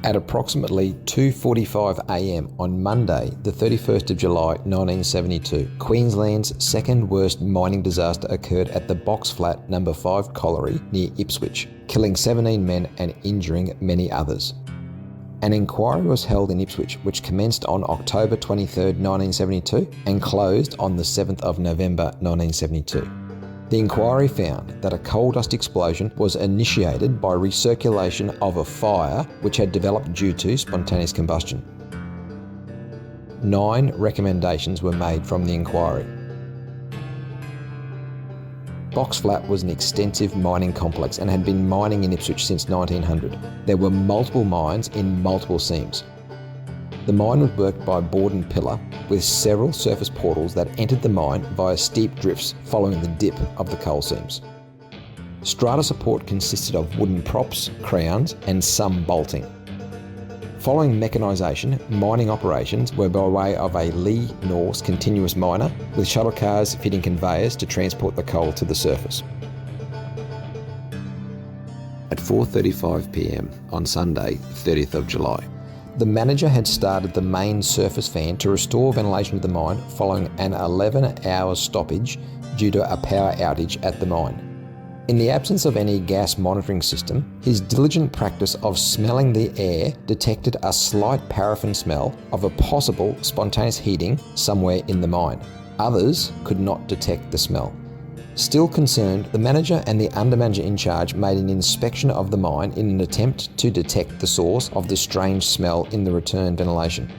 At approximately 2:45 a.m. on Monday, the 31st of July 1972, Queensland's second worst mining disaster occurred at the Box Flat No. 5 colliery near Ipswich, killing 17 men and injuring many others. An inquiry was held in Ipswich, which commenced on October 23, 1972 and closed on the 7th of November 1972. The inquiry found that a coal dust explosion was initiated by recirculation of a fire which had developed due to spontaneous combustion. 9 recommendations were made from the inquiry. Box Flat was an extensive mining complex and had been mining in Ipswich since 1900. There were multiple mines in multiple seams. The mine was worked by board and pillar, with several surface portals that entered the mine via steep drifts following the dip of the coal seams. Strata support consisted of wooden props, crowns, and some bolting. Following mechanisation, mining operations were by way of a Lee-Norse continuous miner, with shuttle cars fitting conveyors to transport the coal to the surface. At 4:35 p.m. on Sunday, 30th of July, the manager had started the main surface fan to restore ventilation of the mine following an 11-hour stoppage due to a power outage at the mine. In the absence of any gas monitoring system, his diligent practice of smelling the air detected a slight paraffin smell of a possible spontaneous heating somewhere in the mine. Others could not detect the smell. Still concerned, the manager and the under-manager in charge made an inspection of the mine in an attempt to detect the source of the strange smell in the return ventilation.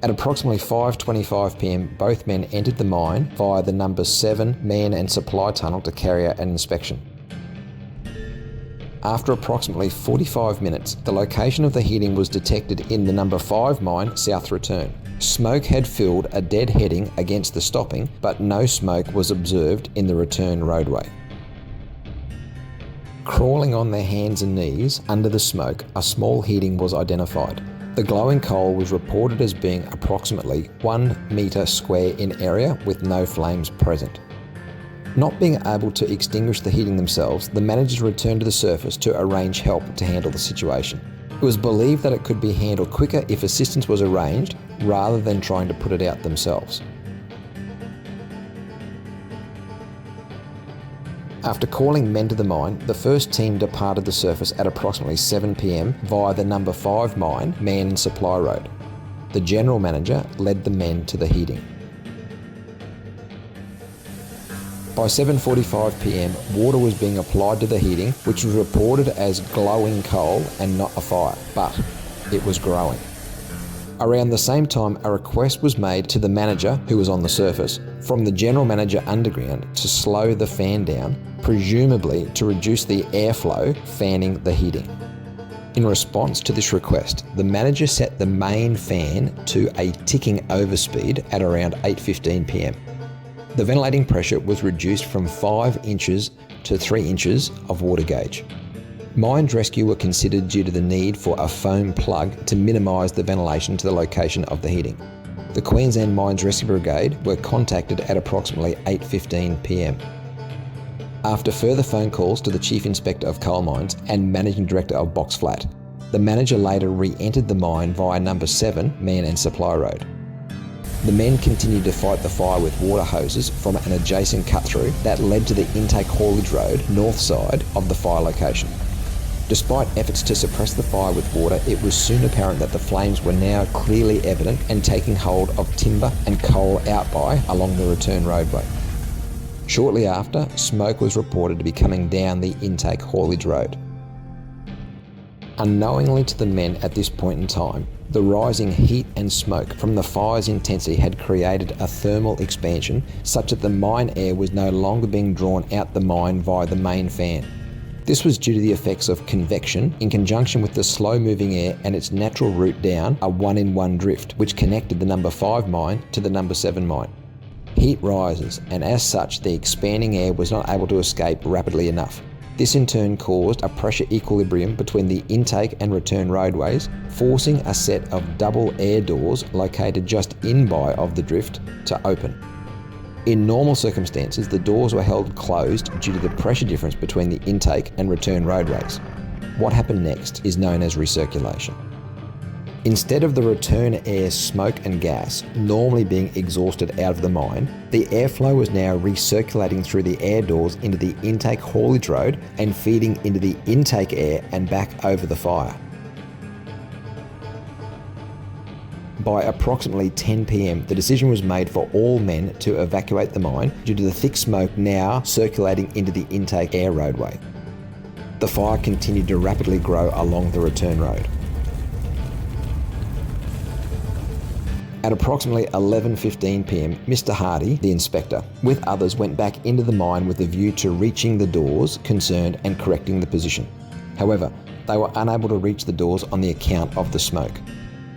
At approximately 5:25 p.m, both men entered the mine via the No. 7 man and supply tunnel to carry out an inspection. After approximately 45 minutes, the location of the heating was detected in the No. 5 mine south return. Smoke had filled a dead heading against the stopping, but no smoke was observed in the return roadway. Crawling on their hands and knees under the smoke, a small heating was identified. The glowing coal was reported as being approximately 1 metre square in area with no flames present. Not being able to extinguish the heating themselves, the managers returned to the surface to arrange help to handle the situation. It was believed that it could be handled quicker if assistance was arranged rather than trying to put it out themselves. After calling men to the mine, the first team departed the surface at approximately 7 p.m. via the No. 5 mine man and supply road. The general manager led the men to the heating. By 7:45 p.m, water was being applied to the heating, which was reported as glowing coal and not a fire, but it was growing. Around the same time, a request was made to the manager, who was on the surface, from the general manager underground to slow the fan down, presumably to reduce the airflow fanning the heating. In response to this request, the manager set the main fan to a ticking overspeed at around 8:15 p.m. The ventilating pressure was reduced from 5 inches to 3 inches of water gauge. Mines rescue were considered due to the need for a foam plug to minimise the ventilation to the location of the heating. The Queensland Mines Rescue Brigade were contacted at approximately 8:15 p.m. After further phone calls to the Chief Inspector of Coal Mines and Managing Director of Box Flat, the manager later re-entered the mine via No. 7 man and supply road. The men continued to fight the fire with water hoses from an adjacent cut-through that led to the intake haulage road north side of the fire location. Despite efforts to suppress the fire with water, it was soon apparent that the flames were now clearly evident and taking hold of timber and coal outby along the return roadway. Shortly after, smoke was reported to be coming down the intake haulage road. Unknowingly to the men at this point in time, the rising heat and smoke from the fire's intensity had created a thermal expansion such that the mine air was no longer being drawn out the mine via the main fan. This was due to the effects of convection in conjunction with the slow-moving air and its natural route down a 1-in-1 drift, which connected the No. 5 mine to the No. 7 mine. Heat rises, and as such, the expanding air was not able to escape rapidly enough. This in turn caused a pressure equilibrium between the intake and return roadways, forcing a set of double air doors located just in-by of the drift to open. In normal circumstances, the doors were held closed due to the pressure difference between the intake and return roadways. What happened next is known as recirculation. Instead of the return air, smoke and gas normally being exhausted out of the mine, the airflow was now recirculating through the air doors into the intake haulage road and feeding into the intake air and back over the fire. By approximately 10 p.m, the decision was made for all men to evacuate the mine due to the thick smoke now circulating into the intake air roadway. The fire continued to rapidly grow along the return road. At approximately 11:15 p.m, Mr. Hardy, the inspector, with others went back into the mine with a view to reaching the doors concerned and correcting the position. However, they were unable to reach the doors on the account of the smoke.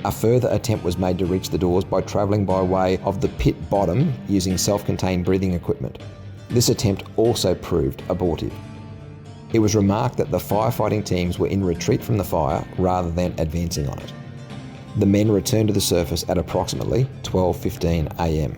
A further attempt was made to reach the doors by travelling by way of the pit bottom using self-contained breathing equipment. This attempt also proved abortive. It was remarked that the firefighting teams were in retreat from the fire rather than advancing on it. The men returned to the surface at approximately 12:15 a.m.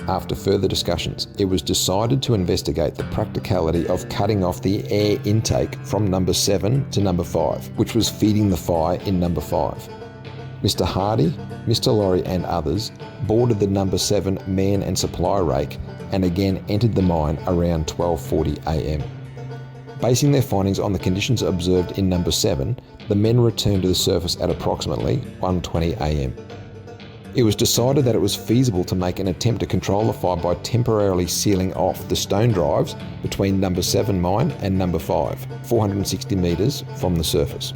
After further discussions, it was decided to investigate the practicality of cutting off the air intake from number 7 to number 5, which was feeding the fire in number 5. Mr. Hardy, Mr. Laurie and others boarded the number 7 man and supply rake and again entered the mine around 12:40 a.m. Basing their findings on the conditions observed in number 7, the men returned to the surface at approximately 1:20 a.m. It was decided that it was feasible to make an attempt to control the fire by temporarily sealing off the stone drives between number 7 mine and number 5, 460 metres from the surface.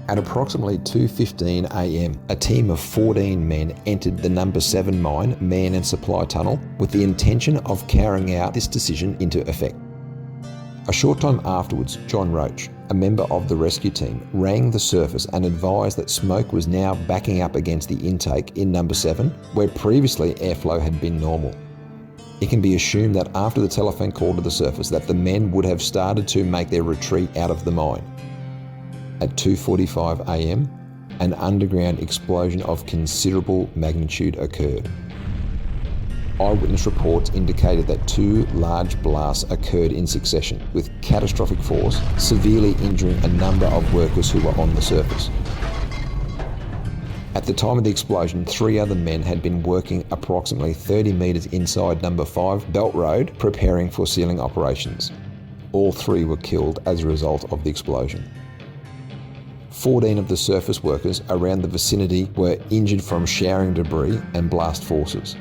At approximately 2:15 a.m, a team of 14 men entered the number 7 mine man and supply tunnel with the intention of carrying out this decision into effect. A short time afterwards, John Roach, a member of the rescue team, rang the surface and advised that smoke was now backing up against the intake in number 7, where previously airflow had been normal. It can be assumed that after the telephone call to the surface that the men would have started to make their retreat out of the mine. At 2:45 a.m, an underground explosion of considerable magnitude occurred. Eyewitness reports indicated that 2 large blasts occurred in succession, with catastrophic force, severely injuring a number of workers who were on the surface. At the time of the explosion, 3 other men had been working approximately 30 metres inside number 5 Belt Road, preparing for sealing operations. All 3 were killed as a result of the explosion. 14 of the surface workers around the vicinity were injured from showering debris and blast forces.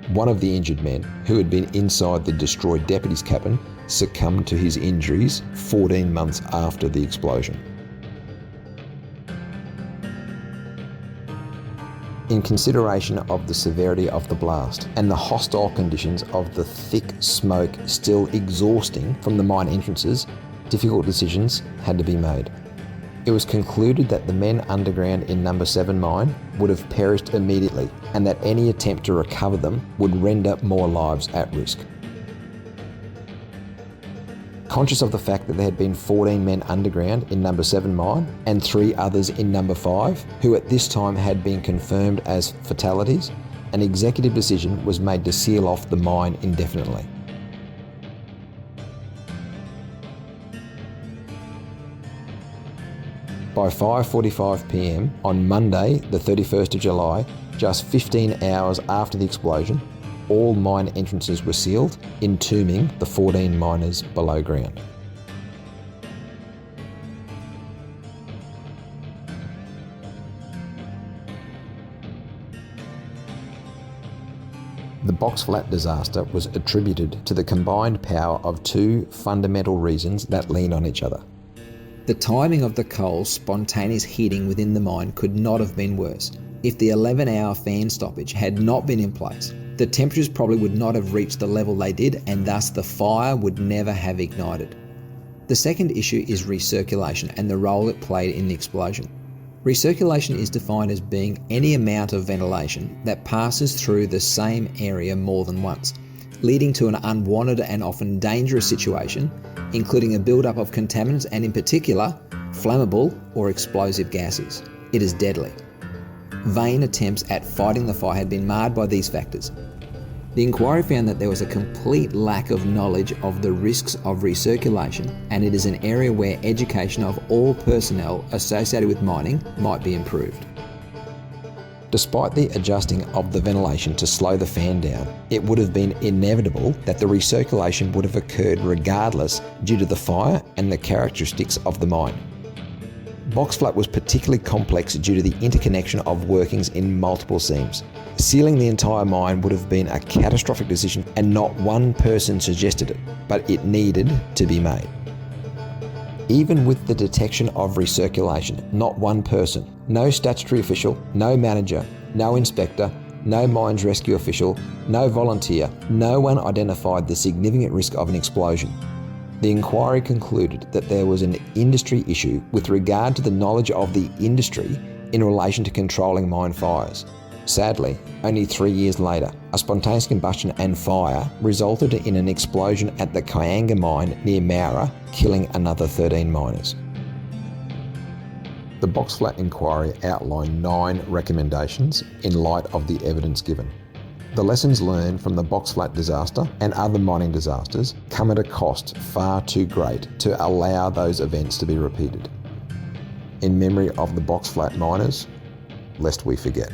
One of the injured men, who had been inside the destroyed deputy's cabin, succumbed to his injuries 14 months after the explosion. In consideration of the severity of the blast and the hostile conditions of the thick smoke still exhausting from the mine entrances, difficult decisions had to be made. It was concluded that the men underground in number 7 mine would have perished immediately and that any attempt to recover them would render more lives at risk. Conscious of the fact that there had been 14 men underground in number 7 mine and 3 others in number 5 who at this time had been confirmed as fatalities, an executive decision was made to seal off the mine indefinitely. By 5:45 p.m. on Monday, the 31st of July, just 15 hours after the explosion, all mine entrances were sealed, entombing the 14 miners below ground. The box flat disaster was attributed to the combined power of 2 fundamental reasons that lean on each other. The timing of the coal's spontaneous heating within the mine could not have been worse. If the 11-hour fan stoppage had not been in place, the temperatures probably would not have reached the level they did, and thus the fire would never have ignited. The second issue is recirculation and the role it played in the explosion. Recirculation is defined as being any amount of ventilation that passes through the same area more than once, leading to an unwanted and often dangerous situation, including a build-up of contaminants and in particular, flammable or explosive gases. It is deadly. Vain attempts at fighting the fire had been marred by these factors. The inquiry found that there was a complete lack of knowledge of the risks of recirculation, and it is an area where education of all personnel associated with mining might be improved. Despite the adjusting of the ventilation to slow the fan down, it would have been inevitable that the recirculation would have occurred regardless due to the fire and the characteristics of the mine. Box flat was particularly complex due to the interconnection of workings in multiple seams. Sealing the entire mine would have been a catastrophic decision, and not one person suggested it, but it needed to be made. Even with the detection of recirculation, not one person, no statutory official, no manager, no inspector, no mines rescue official, no volunteer, no one identified the significant risk of an explosion. The inquiry concluded that there was an industry issue with regard to the knowledge of the industry in relation to controlling mine fires. Sadly, only 3 years later, a spontaneous combustion and fire resulted in an explosion at the Kayanga mine near Moura, killing another 13 miners. The Box Flat inquiry outlined 9 recommendations in light of the evidence given. The lessons learned from the Box Flat disaster and other mining disasters come at a cost far too great to allow those events to be repeated. In memory of the Box Flat miners, lest we forget.